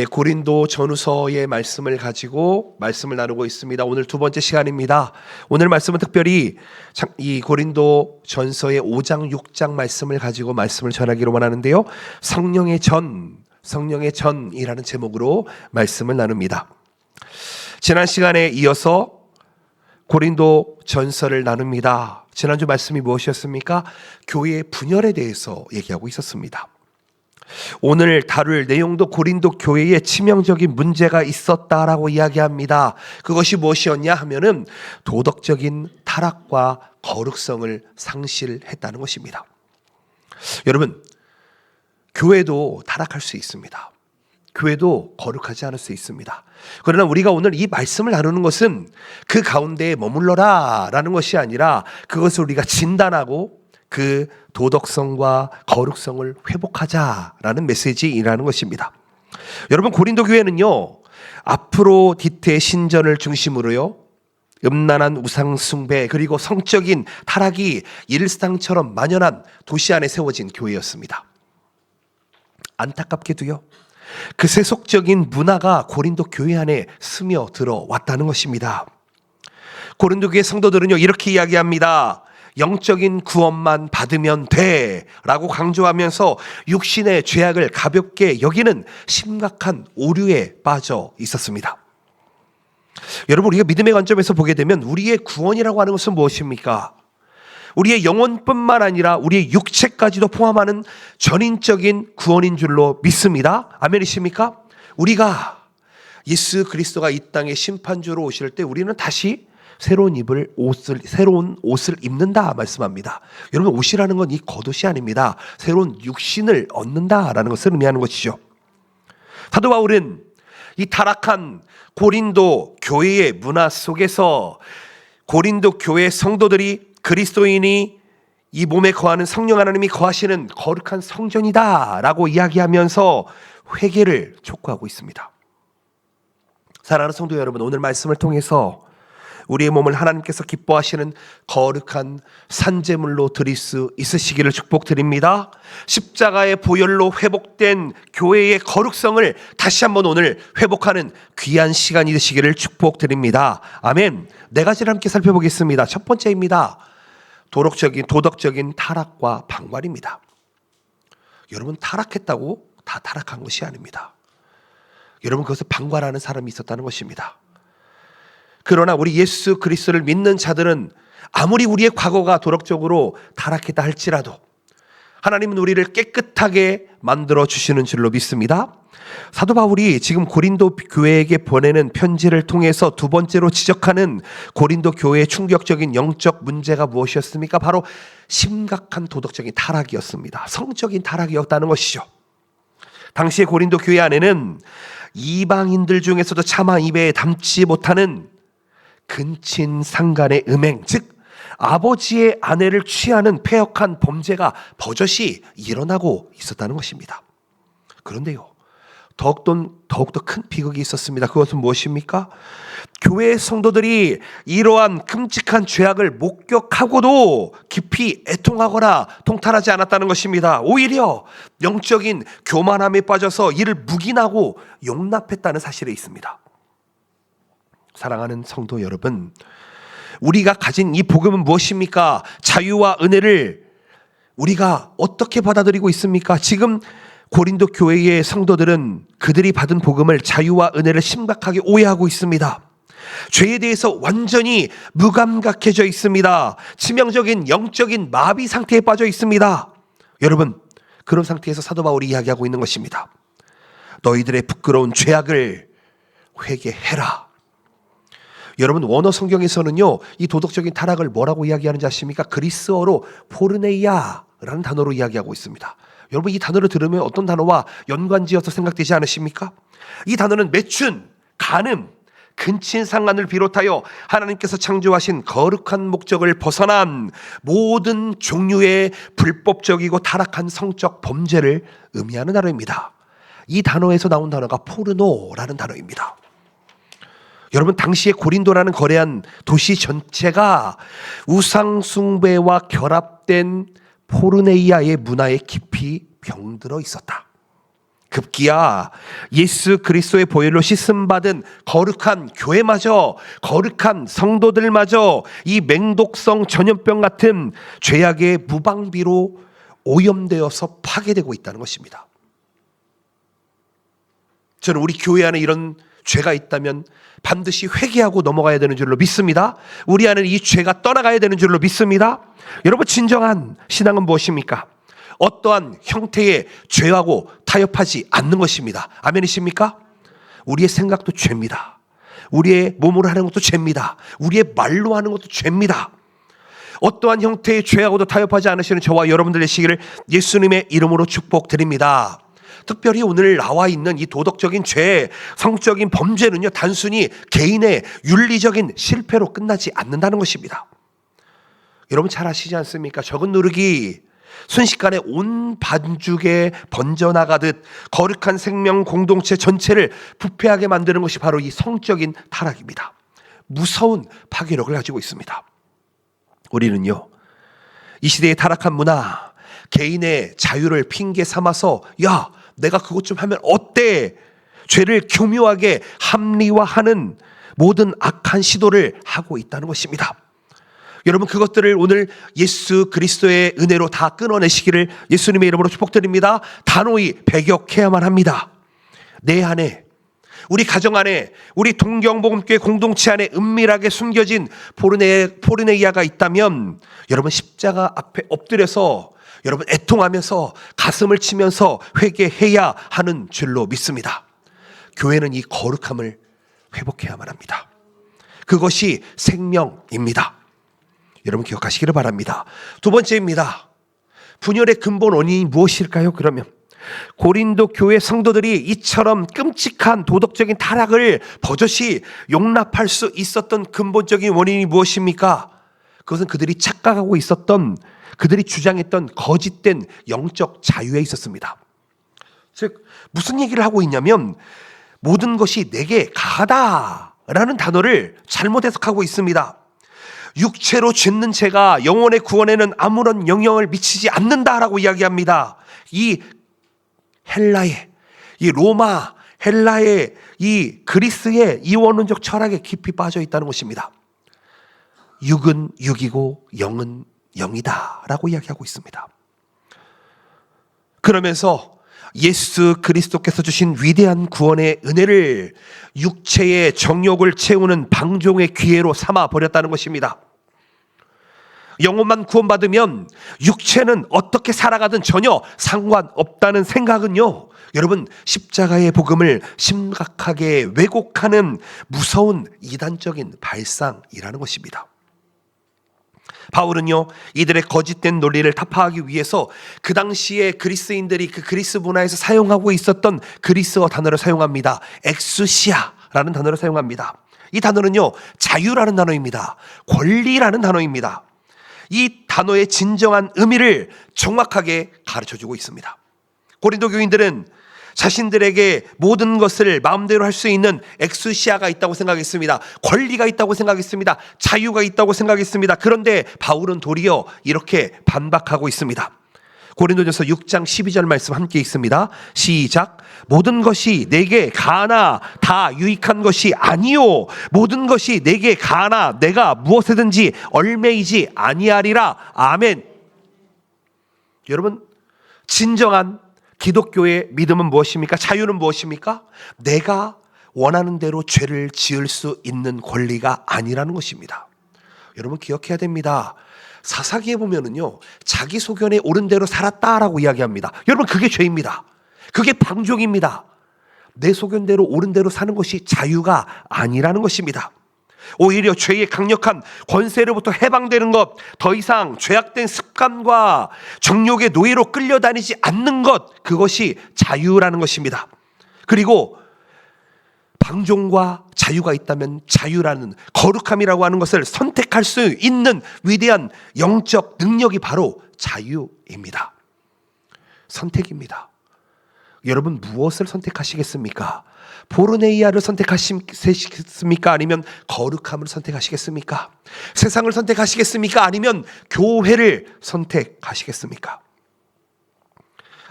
고린도 전후서의 말씀을 가지고 말씀을 나누고 있습니다. 오늘 두 번째 시간입니다. 오늘 말씀은 특별히 이 고린도 전서의 5장 6장 말씀을 가지고 말씀을 전하기로 원하는데요. 성령의 전이라는 제목으로 말씀을 나눕니다. 지난 시간에 이어서 고린도 전서를 나눕니다. 지난주 말씀이 무엇이었습니까? 교회의 분열에 대해서 얘기하고 있었습니다. 오늘 다룰 내용도 고린도 교회에 치명적인 문제가 있었다라고 이야기합니다. 그것이 무엇이었냐 하면은 도덕적인 타락과 거룩성을 상실했다는 것입니다. 여러분, 교회도 타락할 수 있습니다. 교회도 거룩하지 않을 수 있습니다. 그러나 우리가 오늘 이 말씀을 나누는 것은 그 가운데에 머물러라 라는 것이 아니라 그것을 우리가 진단하고 그 도덕성과 거룩성을 회복하자라는 메시지이라는 것입니다. 여러분, 고린도 교회는요, 아프로디테 신전을 중심으로요, 음란한 우상 숭배 그리고 성적인 타락이 일상처럼 만연한 도시 안에 세워진 교회였습니다. 안타깝게도요, 그 세속적인 문화가 고린도 교회 안에 스며들어 왔다는 것입니다. 고린도 교회 성도들은요, 이렇게 이야기합니다. 영적인 구원만 받으면 돼 라고 강조하면서 육신의 죄악을 가볍게 여기는 심각한 오류에 빠져 있었습니다. 여러분, 우리가 믿음의 관점에서 보게 되면 우리의 구원이라고 하는 것은 무엇입니까? 우리의 영혼뿐만 아니라 우리의 육체까지도 포함하는 전인적인 구원인 줄로 믿습니다. 아멘이십니까? 우리가 예수 그리스도가 이 땅에 심판주로 오실 때 우리는 다시 새로운 옷을 입는다 말씀합니다. 여러분, 옷이라는 건 이 겉옷이 아닙니다. 새로운 육신을 얻는다라는 것을 의미하는 것이죠. 사도 바울은 이 타락한 고린도 교회의 문화 속에서 고린도 교회 성도들이 그리스도인이 이 몸에 거하는 성령 하나님이 거하시는 거룩한 성전이다라고 이야기하면서 회개를 촉구하고 있습니다. 사랑하는 성도 여러분, 오늘 말씀을 통해서 우리의 몸을 하나님께서 기뻐하시는 거룩한 산제물로 드릴 수 있으시기를 축복드립니다. 십자가의 보혈로 회복된 교회의 거룩성을 다시 한번 오늘 회복하는 귀한 시간이 되시기를 축복드립니다. 아멘. 네 가지를 함께 살펴보겠습니다. 첫 번째입니다. 도덕적인 타락과 방관입니다. 여러분, 타락했다고 다 타락한 것이 아닙니다. 여러분, 그것을 방관하는 사람이 있었다는 것입니다. 그러나 우리 예수 그리스도를 믿는 자들은 아무리 우리의 과거가 도덕적으로 타락했다 할지라도 하나님은 우리를 깨끗하게 만들어 주시는 줄로 믿습니다. 사도 바울이 지금 고린도 교회에게 보내는 편지를 통해서 두 번째로 지적하는 고린도 교회의 충격적인 영적 문제가 무엇이었습니까? 바로 심각한 도덕적인 타락이었습니다. 성적인 타락이었다는 것이죠. 당시의 고린도 교회 안에는 이방인들 중에서도 차마 입에 담지 못하는 근친상간의 음행, 즉 아버지의 아내를 취하는 패역한 범죄가 버젓이 일어나고 있었다는 것입니다. 그런데요, 더욱더 큰 비극이 있었습니다. 그것은 무엇입니까? 교회 성도들이 이러한 끔찍한 죄악을 목격하고도 깊이 애통하거나 통탄하지 않았다는 것입니다. 오히려 영적인 교만함에 빠져서 이를 묵인하고 용납했다는 사실이 있습니다. 사랑하는 성도 여러분, 우리가 가진 이 복음은 무엇입니까? 자유와 은혜를 우리가 어떻게 받아들이고 있습니까? 지금 고린도 교회의 성도들은 그들이 받은 복음을, 자유와 은혜를 심각하게 오해하고 있습니다. 죄에 대해서 완전히 무감각해져 있습니다. 치명적인 영적인 마비 상태에 빠져 있습니다. 여러분, 그런 상태에서 사도 바울이 이야기하고 있는 것입니다. 너희들의 부끄러운 죄악을 회개해라. 여러분, 원어 성경에서는요, 이 도덕적인 타락을 뭐라고 이야기하는지 아십니까? 그리스어로 포르네이아라는 단어로 이야기하고 있습니다. 여러분, 이 단어를 들으면 어떤 단어와 연관지어서 생각되지 않으십니까? 이 단어는 매춘, 간음, 근친상간을 비롯하여 하나님께서 창조하신 거룩한 목적을 벗어난 모든 종류의 불법적이고 타락한 성적 범죄를 의미하는 단어입니다. 이 단어에서 나온 단어가 포르노라는 단어입니다. 여러분, 당시에 고린도라는 거대한 도시 전체가 우상숭배와 결합된 포르네이아의 문화에 깊이 병들어 있었다. 급기야 예수 그리스도의 보혈로 씻음받은 거룩한 교회마저, 거룩한 성도들마저 이 맹독성 전염병 같은 죄악의 무방비로 오염되어서 파괴되고 있다는 것입니다. 저는 우리 교회 안에 이런 죄가 있다면 반드시 회개하고 넘어가야 되는 줄로 믿습니다. 우리 안에 이 죄가 떠나가야 되는 줄로 믿습니다. 여러분, 진정한 신앙은 무엇입니까? 어떠한 형태의 죄하고 타협하지 않는 것입니다. 아멘이십니까? 우리의 생각도 죄입니다. 우리의 몸으로 하는 것도 죄입니다. 우리의 말로 하는 것도 죄입니다. 어떠한 형태의 죄하고도 타협하지 않으시는 저와 여러분들 되시기를 예수님의 이름으로 축복드립니다. 특별히 오늘 나와 있는 이 도덕적인 죄, 성적인 범죄는요, 단순히 개인의 윤리적인 실패로 끝나지 않는다는 것입니다. 여러분 잘 아시지 않습니까? 적은 누르기 순식간에 온 반죽에 번져나가듯 거룩한 생명 공동체 전체를 부패하게 만드는 것이 바로 이 성적인 타락입니다. 무서운 파괴력을 가지고 있습니다. 우리는요, 이 시대의 타락한 문화, 개인의 자유를 핑계 삼아서 야, 내가 그것 좀 하면 어때? 죄를 교묘하게 합리화하는 모든 악한 시도를 하고 있다는 것입니다. 여러분, 그것들을 오늘 예수 그리스도의 은혜로 다 끊어내시기를 예수님의 이름으로 축복드립니다. 단호히 배격해야만 합니다. 내 안에, 우리 가정 안에, 우리 동경복음교회 공동체 안에 은밀하게 숨겨진 포르네이아가 있다면 여러분 십자가 앞에 엎드려서 여러분 애통하면서 가슴을 치면서 회개해야 하는 줄로 믿습니다. 교회는 이 거룩함을 회복해야만 합니다. 그것이 생명입니다. 여러분 기억하시기를 바랍니다. 두 번째입니다. 분열의 근본 원인이 무엇일까요? 그러면 고린도 교회 성도들이 이처럼 끔찍한 도덕적인 타락을 버젓이 용납할 수 있었던 근본적인 원인이 무엇입니까? 그것은 그들이 착각하고 있었던, 그들이 주장했던 거짓된 영적 자유에 있었습니다. 즉 무슨 얘기를 하고 있냐면 모든 것이 내게 가하다라는 단어를 잘못 해석하고 있습니다. 육체로 짓는 죄가 영혼의 구원에는 아무런 영향을 미치지 않는다라고 이야기합니다. 이 헬라의, 이 로마, 헬라의, 이 그리스의 이원론적 철학에 깊이 빠져 있다는 것입니다. 육은 육이고 영은 영이다 라고 이야기하고 있습니다. 그러면서 예수 그리스도께서 주신 위대한 구원의 은혜를 육체의 정욕을 채우는 방종의 기회로 삼아 버렸다는 것입니다. 영혼만 구원받으면 육체는 어떻게 살아가든 전혀 상관없다는 생각은요, 여러분 십자가의 복음을 심각하게 왜곡하는 무서운 이단적인 발상이라는 것입니다. 바울은요, 이들의 거짓된 논리를 타파하기 위해서 그 당시에 그리스인들이 그 그리스 문화에서 사용하고 있었던 그리스어 단어를 사용합니다. 엑수시아라는 단어를 사용합니다. 이 단어는요, 자유라는 단어입니다. 권리라는 단어입니다. 이 단어의 진정한 의미를 정확하게 가르쳐주고 있습니다. 고린도 교인들은 자신들에게 모든 것을 마음대로 할 수 있는 엑수시아가 있다고 생각했습니다. 권리가 있다고 생각했습니다. 자유가 있다고 생각했습니다. 그런데 바울은 도리어 이렇게 반박하고 있습니다. 고린도전서 6장 12절 말씀 함께 읽습니다. 시작. 모든 것이 내게 가하나 다 유익한 것이 아니요 모든 것이 내게 가하나 내가 무엇에든지 얼매이지 아니하리라. 아멘. 여러분, 진정한 기독교의 믿음은 무엇입니까? 자유는 무엇입니까? 내가 원하는 대로 죄를 지을 수 있는 권리가 아니라는 것입니다. 여러분 기억해야 됩니다. 사사기에 보면은요, 자기 소견에 옳은 대로 살았다라고 이야기합니다. 여러분 그게 죄입니다. 그게 방종입니다. 내 소견대로 옳은 대로 사는 것이 자유가 아니라는 것입니다. 오히려 죄의 강력한 권세로부터 해방되는 것, 더 이상 죄악된 습관과 정욕의 노예로 끌려다니지 않는 것, 그것이 자유라는 것입니다. 그리고 방종과 자유가 있다면 자유라는 거룩함이라고 하는 것을 선택할 수 있는 위대한 영적 능력이 바로 자유입니다. 선택입니다. 여러분 무엇을 선택하시겠습니까? 포르네이아를 선택하시겠습니까? 아니면 거룩함을 선택하시겠습니까? 세상을 선택하시겠습니까? 아니면 교회를 선택하시겠습니까?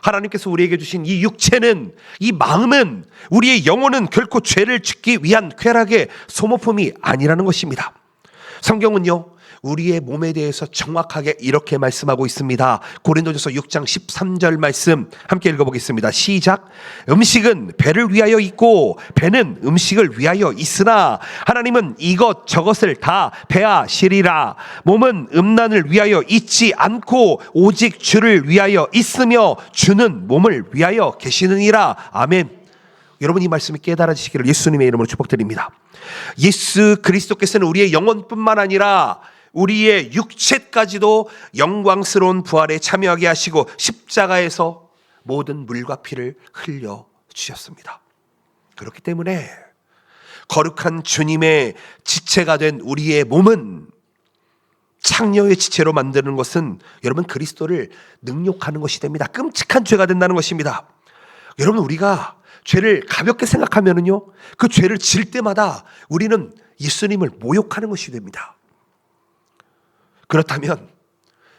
하나님께서 우리에게 주신 이 육체는, 이 마음은, 우리의 영혼은 결코 죄를 짓기 위한 쾌락의 소모품이 아니라는 것입니다. 성경은요, 우리의 몸에 대해서 정확하게 이렇게 말씀하고 있습니다. 고린도전서 6장 13절 말씀 함께 읽어보겠습니다. 시작. 음식은 배를 위하여 있고 배는 음식을 위하여 있으나 하나님은 이것 저것을 다 배하시리라. 몸은 음란을 위하여 있지 않고 오직 주를 위하여 있으며 주는 몸을 위하여 계시느니라. 아멘. 여러분, 이 말씀이 깨달아지시기를 예수님의 이름으로 축복드립니다. 예수 그리스도께서는 우리의 영혼뿐만 아니라 우리의 육체까지도 영광스러운 부활에 참여하게 하시고 십자가에서 모든 물과 피를 흘려 주셨습니다. 그렇기 때문에 거룩한 주님의 지체가 된 우리의 몸은 창녀의 지체로 만드는 것은 여러분 그리스도를 능욕하는 것이 됩니다. 끔찍한 죄가 된다는 것입니다. 여러분, 우리가 죄를 가볍게 생각하면은요, 그 죄를 질 때마다 우리는 예수님을 모욕하는 것이 됩니다. 그렇다면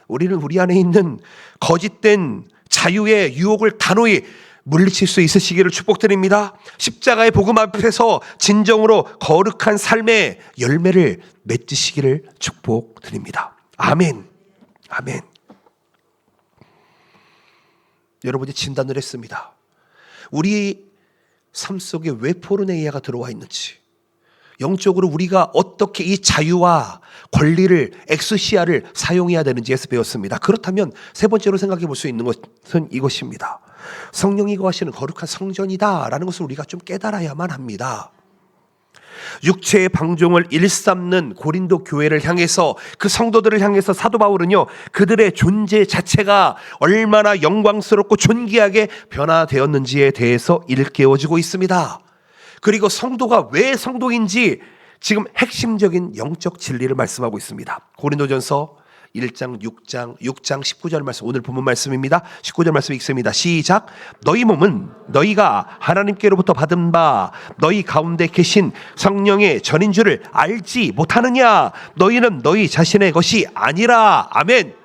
우리는 우리 안에 있는 거짓된 자유의 유혹을 단호히 물리칠 수 있으시기를 축복드립니다. 십자가의 복음 앞에서 진정으로 거룩한 삶의 열매를 맺으시기를 축복드립니다. 아멘. 아멘. 여러분이 진단을 했습니다. 우리 삶 속에 왜 포르네이아가 들어와 있는지, 영적으로 우리가 어떻게 이 자유와 권리를, 엑스시아를 사용해야 되는지에서 배웠습니다. 그렇다면 세 번째로 생각해 볼 수 있는 것은 이것입니다. 성령이 거하시는 거룩한 성전이다라는 것을 우리가 좀 깨달아야만 합니다. 육체의 방종을 일삼는 고린도 교회를 향해서, 그 성도들을 향해서 사도 바울은요, 그들의 존재 자체가 얼마나 영광스럽고 존귀하게 변화되었는지에 대해서 일깨워주고 있습니다. 그리고 성도가 왜 성도인지 지금 핵심적인 영적 진리를 말씀하고 있습니다. 고린도전서 1장 6장 19절 말씀, 오늘 본문 말씀입니다. 19절 말씀 읽습니다. 시작. 너희 몸은 너희가 하나님께로부터 받은 바 너희 가운데 계신 성령의 전인 줄을 알지 못하느냐. 너희는 너희 자신의 것이 아니라. 아멘.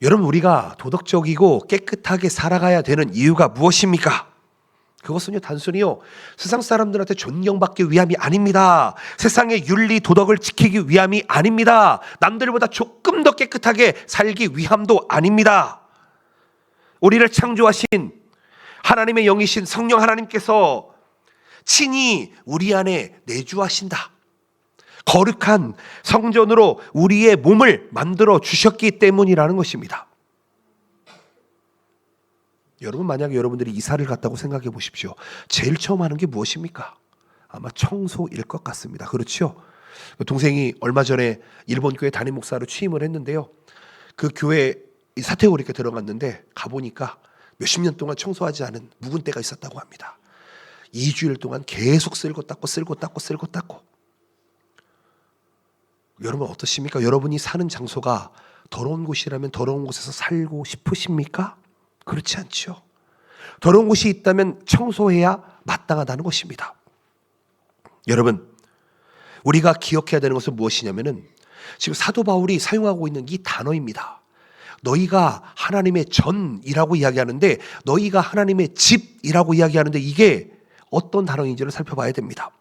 여러분, 우리가 도덕적이고 깨끗하게 살아가야 되는 이유가 무엇입니까? 그것은요, 단순히요, 세상 사람들한테 존경받기 위함이 아닙니다. 세상의 윤리 도덕을 지키기 위함이 아닙니다. 남들보다 조금 더 깨끗하게 살기 위함도 아닙니다. 우리를 창조하신 하나님의 영이신 성령 하나님께서 친히 우리 안에 내주하신다. 거룩한 성전으로 우리의 몸을 만들어 주셨기 때문이라는 것입니다. 여러분, 만약에 여러분들이 이사를 갔다고 생각해 보십시오. 제일 처음 하는 게 무엇입니까? 아마 청소일 것 같습니다. 그렇죠? 동생이 얼마 전에 일본 교회 담임 목사로 취임을 했는데요, 그 교회 사택으로 이렇게 들어갔는데 가보니까 몇십 년 동안 청소하지 않은 묵은 때가 있었다고 합니다. 2주일 동안 계속 쓸고 닦고 쓸고 닦고 쓸고 닦고. 여러분 어떠십니까? 여러분이 사는 장소가 더러운 곳이라면 더러운 곳에서 살고 싶으십니까? 그렇지 않죠. 더러운 곳이 있다면 청소해야 마땅하다는 것입니다. 여러분, 우리가 기억해야 되는 것은 무엇이냐면은 지금 사도 바울이 사용하고 있는 이 단어입니다. 너희가 하나님의 전이라고 이야기하는데, 너희가 하나님의 집이라고 이야기하는데, 이게 어떤 단어인지를 살펴봐야 됩니다.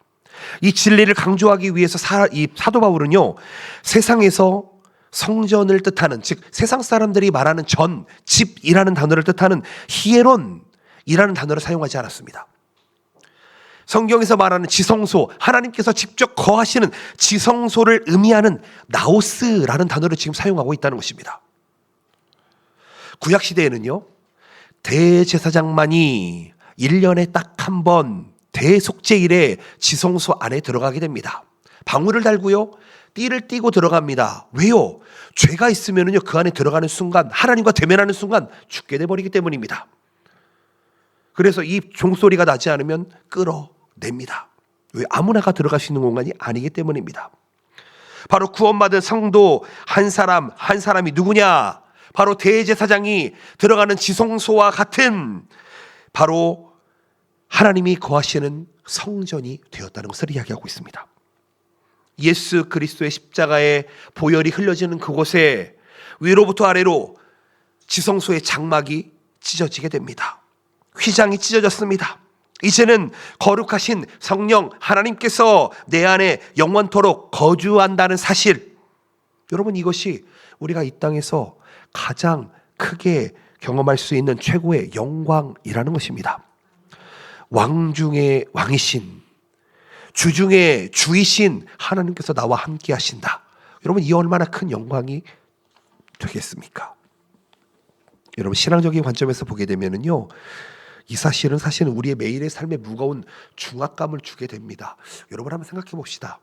이 진리를 강조하기 위해서 이 사도 바울은요, 세상에서 성전을 뜻하는, 즉 세상 사람들이 말하는 전, 집이라는 단어를 뜻하는 히에론이라는 단어를 사용하지 않았습니다. 성경에서 말하는 지성소, 하나님께서 직접 거하시는 지성소를 의미하는 나오스라는 단어를 지금 사용하고 있다는 것입니다. 구약시대에는요, 대제사장만이 1년에 딱 한 번 대속죄일에 지성소 안에 들어가게 됩니다. 방울을 달고요, 띠를 띠고 들어갑니다. 왜요? 죄가 있으면은요, 그 안에 들어가는 순간, 하나님과 대면하는 순간 죽게 돼버리기 때문입니다. 그래서 이 종소리가 나지 않으면 끌어냅니다. 왜? 아무나가 들어갈 수 있는 공간이 아니기 때문입니다. 바로 구원받은 성도 한 사람이 누구냐? 바로 대제사장이 들어가는 지성소와 같은, 바로 하나님이 거하시는 성전이 되었다는 것을 이야기하고 있습니다. 예수 그리스도의 십자가의 보혈이 흘려지는 그곳에 위로부터 아래로 지성소의 장막이 찢어지게 됩니다. 휘장이 찢어졌습니다. 이제는 거룩하신 성령 하나님께서 내 안에 영원토록 거주한다는 사실, 여러분, 이것이 우리가 이 땅에서 가장 크게 경험할 수 있는 최고의 영광이라는 것입니다. 왕 중의 왕이신, 주 중의 주이신 하나님께서 나와 함께 하신다. 여러분, 이 얼마나 큰 영광이 되겠습니까? 여러분, 신앙적인 관점에서 보게 되면은요, 이 사실은 우리의 매일의 삶에 무거운 중압감을 주게 됩니다. 여러분, 한번 생각해 봅시다.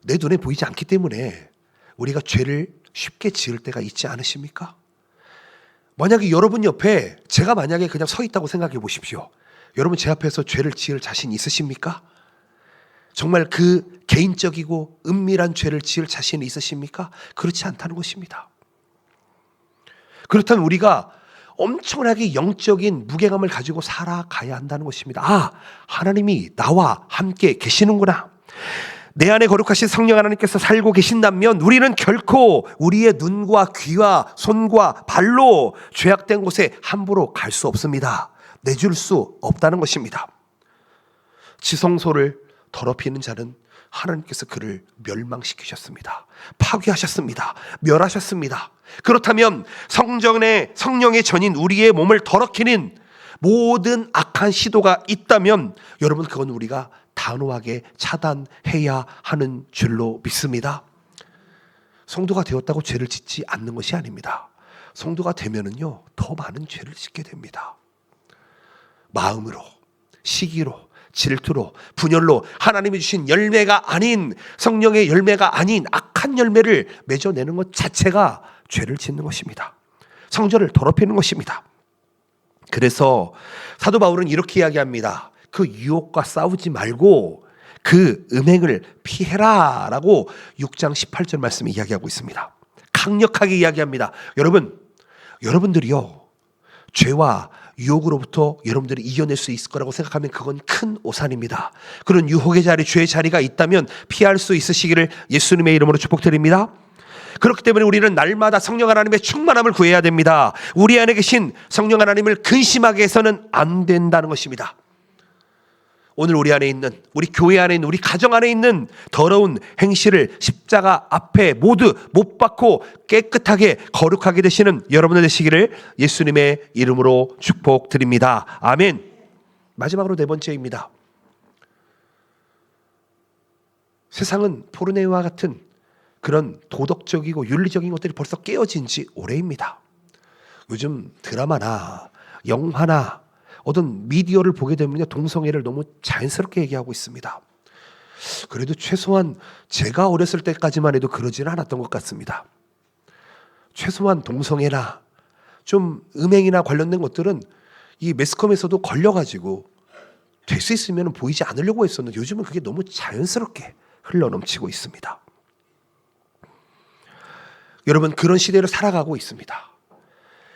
내 눈에 보이지 않기 때문에 우리가 죄를 쉽게 지을 때가 있지 않으십니까? 만약에 여러분 옆에 제가 만약에 그냥 서 있다고 생각해 보십시오. 여러분, 제 앞에서 죄를 지을 자신 있으십니까? 정말 그 개인적이고 은밀한 죄를 지을 자신이 있으십니까? 그렇지 않다는 것입니다. 그렇다면 우리가 엄청나게 영적인 무게감을 가지고 살아가야 한다는 것입니다. 아, 하나님이 나와 함께 계시는구나. 내 안에 거룩하신 성령 하나님께서 살고 계신다면 우리는 결코 우리의 눈과 귀와 손과 발로 죄악된 곳에 함부로 갈 수 없습니다. 내줄 수 없다는 것입니다. 지성소를 더럽히는 자는 하나님께서 그를 멸망시키셨습니다. 파괴하셨습니다. 멸하셨습니다. 그렇다면 성령의 전인 우리의 몸을 더럽히는 모든 악한 시도가 있다면 여러분, 그건 우리가 단호하게 차단해야 하는 줄로 믿습니다. 성도가 되었다고 죄를 짓지 않는 것이 아닙니다. 성도가 되면은요, 더 많은 죄를 짓게 됩니다. 마음으로, 시기로, 질투로, 분열로 하나님이 주신 열매가 아닌, 성령의 열매가 아닌 악한 열매를 맺어내는 것 자체가 죄를 짓는 것입니다. 성전을 더럽히는 것입니다. 그래서 사도 바울은 이렇게 이야기합니다. 그 유혹과 싸우지 말고 그 음행을 피해라 라고 6장 18절 말씀에 이야기하고 있습니다. 강력하게 이야기합니다. 여러분들이요, 죄와 유혹으로부터 여러분들이 이겨낼 수 있을 거라고 생각하면 그건 큰 오산입니다. 그런 유혹의 자리, 죄의 자리가 있다면 피할 수 있으시기를 예수님의 이름으로 축복드립니다. 그렇기 때문에 우리는 날마다 성령 하나님의 충만함을 구해야 됩니다. 우리 안에 계신 성령 하나님을 근심하게 해서는 안 된다는 것입니다. 오늘 우리 안에 있는, 우리 교회 안에 있는, 우리 가정 안에 있는 더러운 행실을 십자가 앞에 모두 못 박고 깨끗하게 거룩하게 되시는 여러분들 되시기를 예수님의 이름으로 축복드립니다. 아멘. 마지막으로 네 번째입니다. 세상은 포르네와 같은 그런 도덕적이고 윤리적인 것들이 벌써 깨어진 지 오래입니다. 요즘 드라마나 영화나 어떤 미디어를 보게 되면 동성애를 너무 자연스럽게 얘기하고 있습니다. 그래도 최소한 제가 어렸을 때까지만 해도 그러지는 않았던 것 같습니다. 최소한 동성애나 좀 음행이나 관련된 것들은 이 매스컴에서도 걸려가지고 될 수 있으면 보이지 않으려고 했었는데 요즘은 그게 너무 자연스럽게 흘러넘치고 있습니다. 여러분, 그런 시대를 살아가고 있습니다.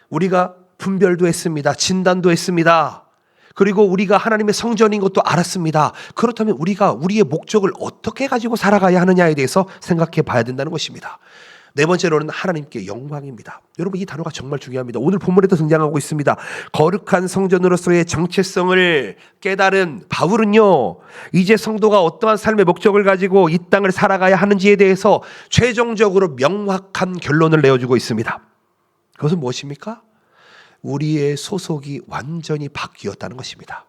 우리가 분별도 했습니다. 진단도 했습니다. 그리고 우리가 하나님의 성전인 것도 알았습니다. 그렇다면 우리가 우리의 목적을 어떻게 가지고 살아가야 하느냐에 대해서 생각해 봐야 된다는 것입니다. 네 번째로는 하나님께 영광입니다. 여러분, 이 단어가 정말 중요합니다. 오늘 본문에도 등장하고 있습니다. 거룩한 성전으로서의 정체성을 깨달은 바울은요, 이제 성도가 어떠한 삶의 목적을 가지고 이 땅을 살아가야 하는지에 대해서 최종적으로 명확한 결론을 내어주고 있습니다. 그것은 무엇입니까? 우리의 소속이 완전히 바뀌었다는 것입니다.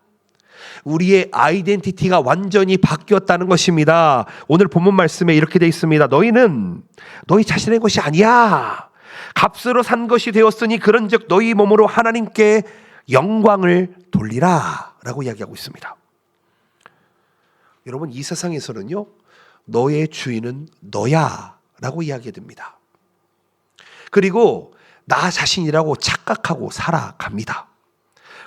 우리의 아이덴티티가 완전히 바뀌었다는 것입니다. 오늘 본문 말씀에 이렇게 되어 있습니다. 너희는 너희 자신의 것이 아니야. 값으로 산 것이 되었으니 그런즉 너희 몸으로 하나님께 영광을 돌리라 라고 이야기하고 있습니다. 여러분, 이 세상에서는요, 너의 주인은 너야 라고 이야기됩니다. 그리고 나 자신이라고 착각하고 살아갑니다.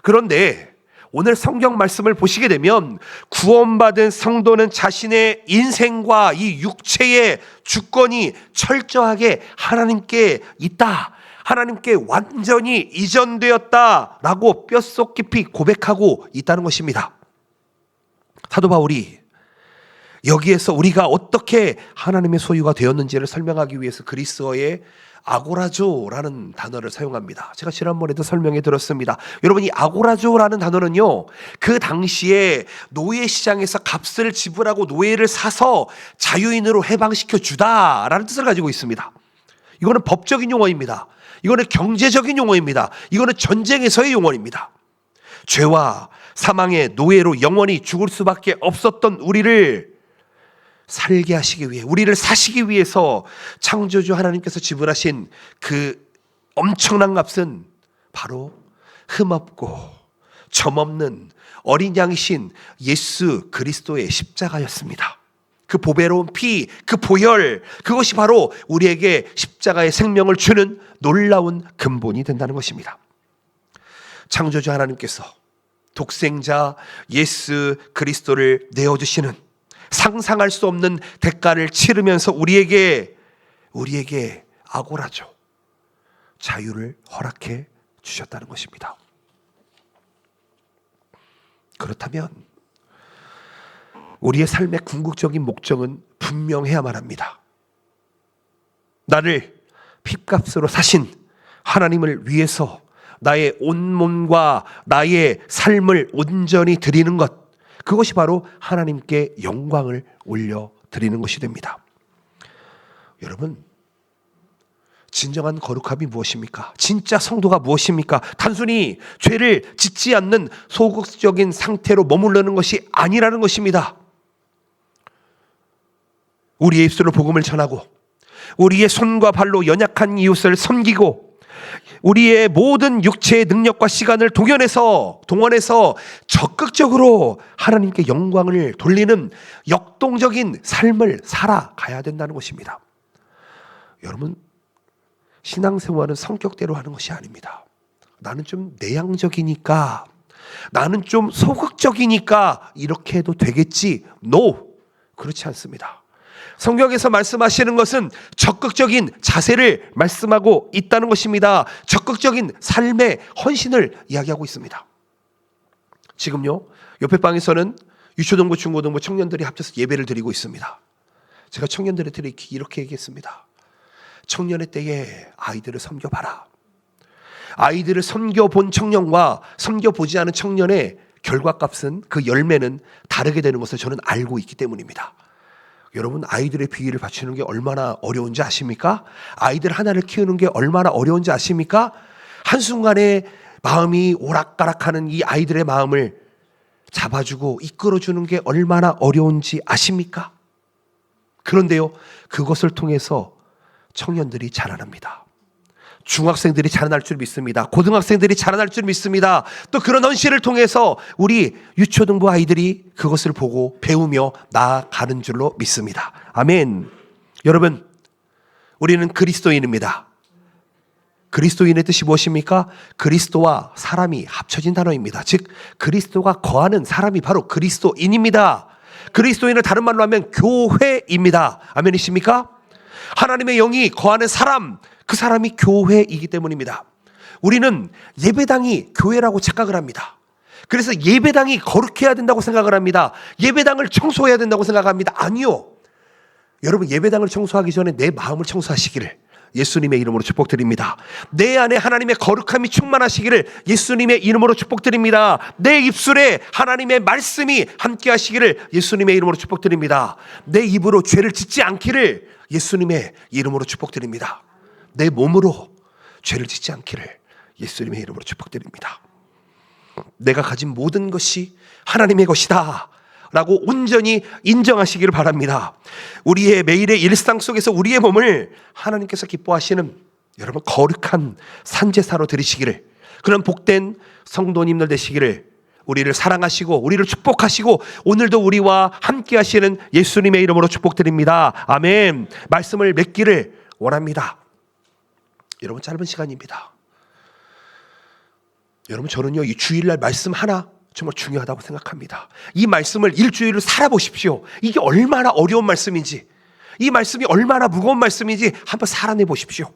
그런데 오늘 성경 말씀을 보시게 되면 구원받은 성도는 자신의 인생과 이 육체의 주권이 철저하게 하나님께 있다, 하나님께 완전히 이전되었다라고 뼛속 깊이 고백하고 있다는 것입니다. 사도 바울이 여기에서 우리가 어떻게 하나님의 소유가 되었는지를 설명하기 위해서 그리스어의 아고라조라는 단어를 사용합니다. 제가 지난번에도 설명해 드렸습니다. 여러분, 이 아고라조라는 단어는요, 그 당시에 노예 시장에서 값을 지불하고 노예를 사서 자유인으로 해방시켜 주다라는 뜻을 가지고 있습니다. 이거는 법적인 용어입니다. 이거는 경제적인 용어입니다. 이거는 전쟁에서의 용어입니다. 죄와 사망의 노예로 영원히 죽을 수밖에 없었던 우리를 살게 하시기 위해, 우리를 사시기 위해서 창조주 하나님께서 지불하신 그 엄청난 값은 바로 흠없고 점없는 어린 양이신 예수 그리스도의 십자가였습니다. 그 보배로운 피, 그 보혈, 그것이 바로 우리에게 십자가의 생명을 주는 놀라운 근본이 된다는 것입니다. 창조주 하나님께서 독생자 예수 그리스도를 내어주시는 상상할 수 없는 대가를 치르면서 우리에게 아고라죠, 자유를 허락해 주셨다는 것입니다. 그렇다면 우리의 삶의 궁극적인 목적은 분명해야만 합니다. 나를 핏값으로 사신 하나님을 위해서 나의 온몸과 나의 삶을 온전히 드리는 것, 그것이 바로 하나님께 영광을 올려드리는 것이 됩니다. 여러분, 진정한 거룩함이 무엇입니까? 진짜 성도가 무엇입니까? 단순히 죄를 짓지 않는 소극적인 상태로 머무르는 것이 아니라는 것입니다. 우리의 입술로 복음을 전하고, 우리의 손과 발로 연약한 이웃을 섬기고, 우리의 모든 육체의 능력과 시간을 동원해서 적극적으로 하나님께 영광을 돌리는 역동적인 삶을 살아가야 된다는 것입니다. 여러분, 신앙생활은 성격대로 하는 것이 아닙니다. 나는 좀 내향적이니까, 나는 좀 소극적이니까 이렇게 해도 되겠지. No, 그렇지 않습니다. 성경에서 말씀하시는 것은 적극적인 자세를 말씀하고 있다는 것입니다. 적극적인 삶의 헌신을 이야기하고 있습니다. 지금요, 옆에 방에서는 유초등부, 중고등부 청년들이 합쳐서 예배를 드리고 있습니다. 제가 청년들한테 이렇게 얘기했습니다. 청년의 때에 아이들을 섬겨봐라. 아이들을 섬겨본 청년과 섬겨보지 않은 청년의 결과값은, 그 열매는 다르게 되는 것을 저는 알고 있기 때문입니다. 여러분, 아이들의 비위를 받치는 게 얼마나 어려운지 아십니까? 아이들 하나를 키우는 게 얼마나 어려운지 아십니까? 한순간에 마음이 오락가락하는 이 아이들의 마음을 잡아주고 이끌어주는 게 얼마나 어려운지 아십니까? 그런데요, 그것을 통해서 청년들이 자라납니다. 중학생들이 자라날 줄 믿습니다. 고등학생들이 자라날 줄 믿습니다. 또 그런 헌신을 통해서 우리 유초등부 아이들이 그것을 보고 배우며 나아가는 줄로 믿습니다. 아멘. 여러분, 우리는 그리스도인입니다. 그리스도인의 뜻이 무엇입니까? 그리스도와 사람이 합쳐진 단어입니다. 즉, 그리스도가 거하는 사람이 바로 그리스도인입니다. 그리스도인을 다른 말로 하면 교회입니다. 아멘이십니까? 하나님의 영이 거하는 사람, 그 사람이 교회이기 때문입니다. 우리는 예배당이 교회라고 착각을 합니다. 그래서 예배당이 거룩해야 된다고 생각을 합니다. 예배당을 청소해야 된다고 생각합니다. 아니요. 여러분, 예배당을 청소하기 전에 내 마음을 청소하시기를 예수님의 이름으로 축복드립니다. 내 안에 하나님의 거룩함이 충만하시기를 예수님의 이름으로 축복드립니다. 내 입술에 하나님의 말씀이 함께 하시기를 예수님의 이름으로 축복드립니다. 내 입으로 죄를 짓지 않기를 예수님의 이름으로 축복드립니다. 내 몸으로 죄를 짓지 않기를 예수님의 이름으로 축복드립니다. 내가 가진 모든 것이 하나님의 것이다 라고 온전히 인정하시기를 바랍니다. 우리의 매일의 일상 속에서 우리의 몸을 하나님께서 기뻐하시는, 여러분, 거룩한 산제사로 드리시기를, 그런 복된 성도님들 되시기를, 우리를 사랑하시고 우리를 축복하시고 오늘도 우리와 함께 하시는 예수님의 이름으로 축복드립니다. 아멘. 말씀을 맺기를 원합니다. 여러분, 짧은 시간입니다. 여러분, 저는요, 이 주일날 말씀 하나 정말 중요하다고 생각합니다. 이 말씀을 일주일을 살아보십시오. 이게 얼마나 어려운 말씀인지, 이 말씀이 얼마나 무거운 말씀인지 한번 살아내 보십시오.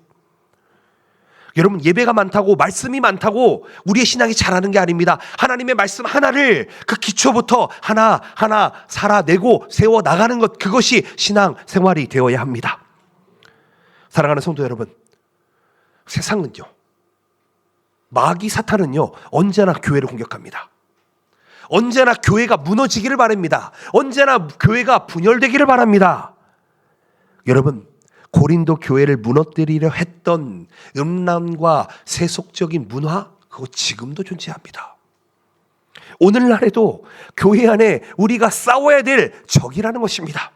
여러분, 예배가 많다고, 말씀이 많다고 우리의 신앙이 자라는 게 아닙니다. 하나님의 말씀 하나를 그 기초부터 하나하나 살아내고 세워나가는 것, 그것이 신앙 생활이 되어야 합니다. 사랑하는 성도 여러분, 세상은요, 마귀 사탄은요, 언제나 교회를 공격합니다. 언제나 교회가 무너지기를 바랍니다. 언제나 교회가 분열되기를 바랍니다. 여러분, 고린도 교회를 무너뜨리려 했던 음란과 세속적인 문화, 그거 지금도 존재합니다. 오늘날에도 교회 안에 우리가 싸워야 될 적이라는 것입니다.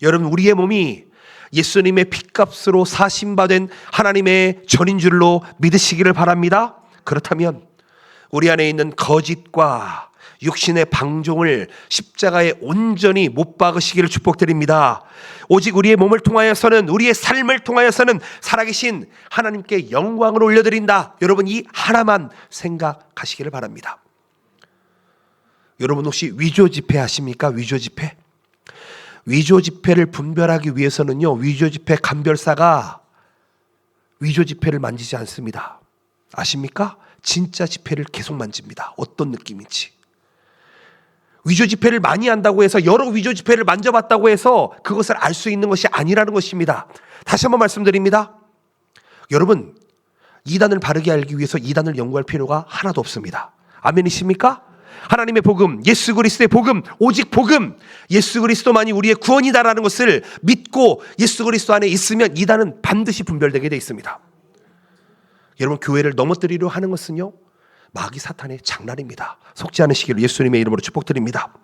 여러분, 우리의 몸이 예수님의 핏값으로 사심받은 하나님의 전인 줄로 믿으시기를 바랍니다. 그렇다면 우리 안에 있는 거짓과 육신의 방종을 십자가에 온전히 못 박으시기를 축복드립니다. 오직 우리의 몸을 통하여서는, 우리의 삶을 통하여서는 살아계신 하나님께 영광을 올려드린다. 여러분, 이 하나만 생각하시기를 바랍니다. 여러분, 혹시 위조 집회 하십니까? 위조 집회? 위조 집회를 분별하기 위해서는요, 위조 집회 감별사가 위조 집회를 만지지 않습니다. 아십니까? 진짜 집회를 계속 만집니다. 어떤 느낌인지. 위조 집회를 많이 한다고 해서, 여러 위조 집회를 만져봤다고 해서 그것을 알 수 있는 것이 아니라는 것입니다. 다시 한번 말씀드립니다. 여러분, 이단을 바르게 알기 위해서 이단을 연구할 필요가 하나도 없습니다. 아멘이십니까? 하나님의 복음, 예수 그리스도의 복음, 오직 복음, 예수 그리스도만이 우리의 구원이다라는 것을 믿고 예수 그리스도 안에 있으면 이단은 반드시 분별되게 되어 있습니다. 여러분, 교회를 넘어뜨리려 하는 것은요, 마귀 사탄의 장난입니다. 속지 않으시기를 예수님의 이름으로 축복드립니다.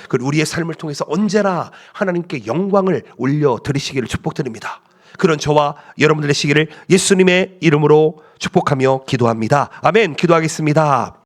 그리고 우리의 삶을 통해서 언제나 하나님께 영광을 올려드리시기를 축복드립니다. 그런 저와 여러분들 되시기를 예수님의 이름으로 축복하며 기도합니다. 아멘. 기도하겠습니다.